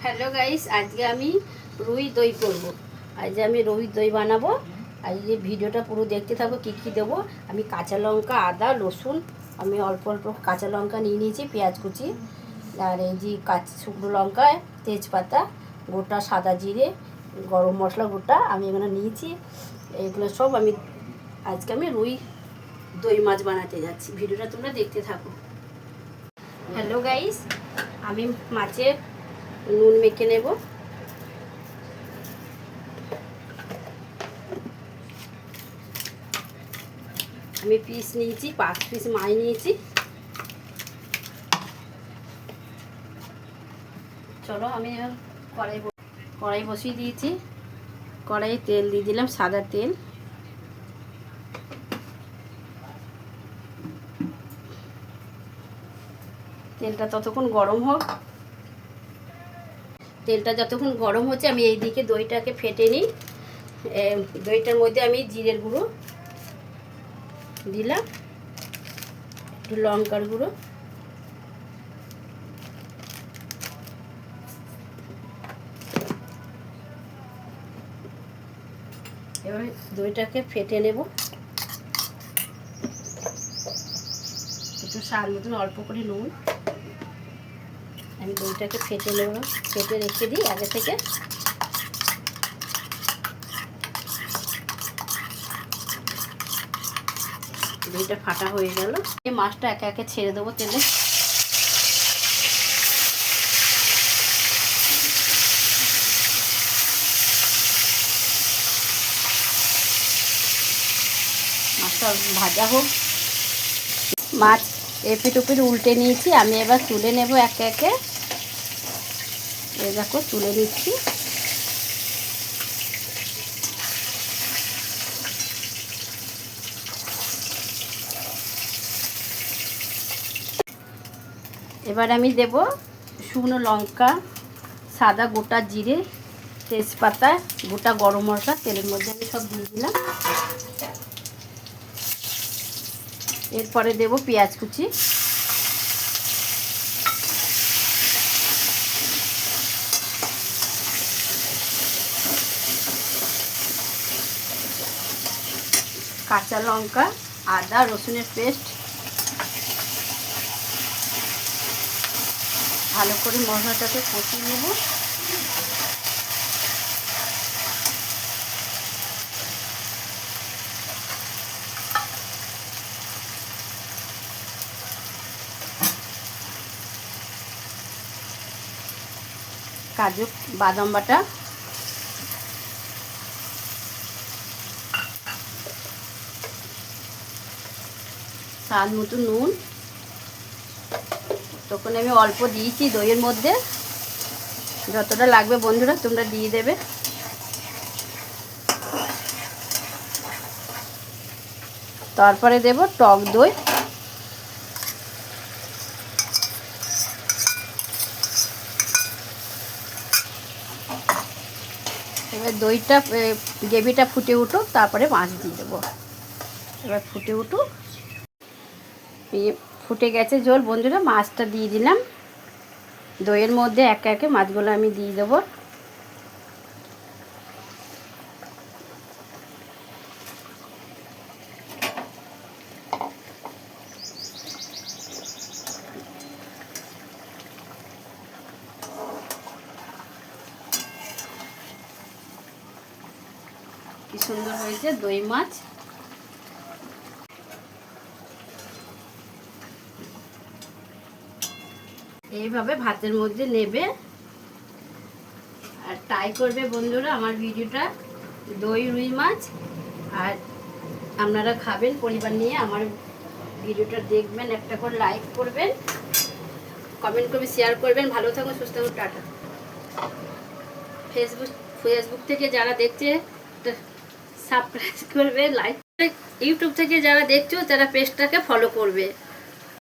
Hello guys, আজকে আমি রুই দই করব। আজ আমি রুই দই বানাবো। আজ এই ভিডিওটা পুরো দেখতে থাকো। কী কী দেবো আমি, কাঁচা লঙ্কা, আদা, রসুন, আমি অল্প অল্প কাঁচা লঙ্কা নিয়ে নিয়েছি, পেঁয়াজ কুচি, আর এই যে শুকনো লঙ্কা, তেজপাতা, গোটা সাদা জিরে, গরম মশলা গোটা আমি এখানে নিয়েছি। এগুলো সব আজকে আমি রুই দই মাছ বানাতে যাচ্ছি। ভিডিওটা তোমরা দেখতে থাকো। হ্যালো গাইস, আমি মাছে নুন মেখে নেব। আমি পিস নিয়েছি, 5 পিস মাছ নিয়েছি। চলো আমি কড়াই বসিয়ে দিয়েছি। কড়াইয়ে তেল দিয়ে দিলাম, সাদা তেল। তেলটা ততক্ষণ গরম হোক। তেলটা যতক্ষণ গরম হচ্ছে আমি এইদিকে দইটাকে ফেটে নিই। দইটার মধ্যে আমি জিরের গুঁড়ো দিলাম, একটু লঙ্কার গুঁড়ো, এবারে দইটাকে ফেটে নেব। একটু স্বাদ মতন অল্প করে নুন। আমি দইটাকে ফেটে নেব, ফেটে রেখে দিই আগে থেকে। দইটা ফাটা হয়ে গেল। এই মাছটা একে একে ছেড়ে দেবো তেলে। মাছটা ভাজা হোক। মাছ এপিট ওপিট উল্টে নিয়েছি, আমি এবার তুলে নেব একে একে। এই দেখো তুলে নিচ্ছি। এবার আমি দেব শুকনো লঙ্কা, সাদা গোটা জিরে, তেজপাতা, গোটা গরম মশলা তেলের মধ্যে আমি সব দিয়ে দিলাম। এরপরে দেব পেঁয়াজ কুচি, কাঁচা লঙ্কা, আদা রসুনের পেস্ট, ভালো করে মশলাটাকে কষিয়ে নেব। কাজু বাদাম বাটা, স্বাদ মতো নুন। তখন আমি অল্প দিয়েছি দইয়ের মধ্যে, যতটা লাগবে বন্ধুরা তোমরা দিয়ে দেবে। তারপরে দেব টক দই। এবার দইটা গ্রেভিটা ফুটে উঠুক, তারপরে মাছ দিয়ে দেবো। এবার ফুটে উঠুক, ফুটে গেছে ঝোল বন্ধুরা, মাছটা দিয়ে দিলাম দইয়ের মধ্যে। একে একে মাছগুলো আমি দিয়ে দেবো। কি সুন্দর হয়েছে দই মাছ। এইভাবে ভাতের মধ্যে নেবে আর ট্রাই করবে বন্ধুরা আমার ভিডিওটা, দই রুই মাছ। আর আপনারা খাবেন পরিবার নিয়ে, আমার ভিডিওটা দেখবেন, একটা করে লাইক করবেন, কমেন্ট করবেন, শেয়ার করবেন। ভালো থাকুন, সুস্থ থাকুন, টাটা। ফেসবুক থেকে যারা দেখছে সাবস্ক্রাইব করবে, লাইক। ইউটিউব থেকে যারা দেখছো তারা পেজটাকে ফলো করবে।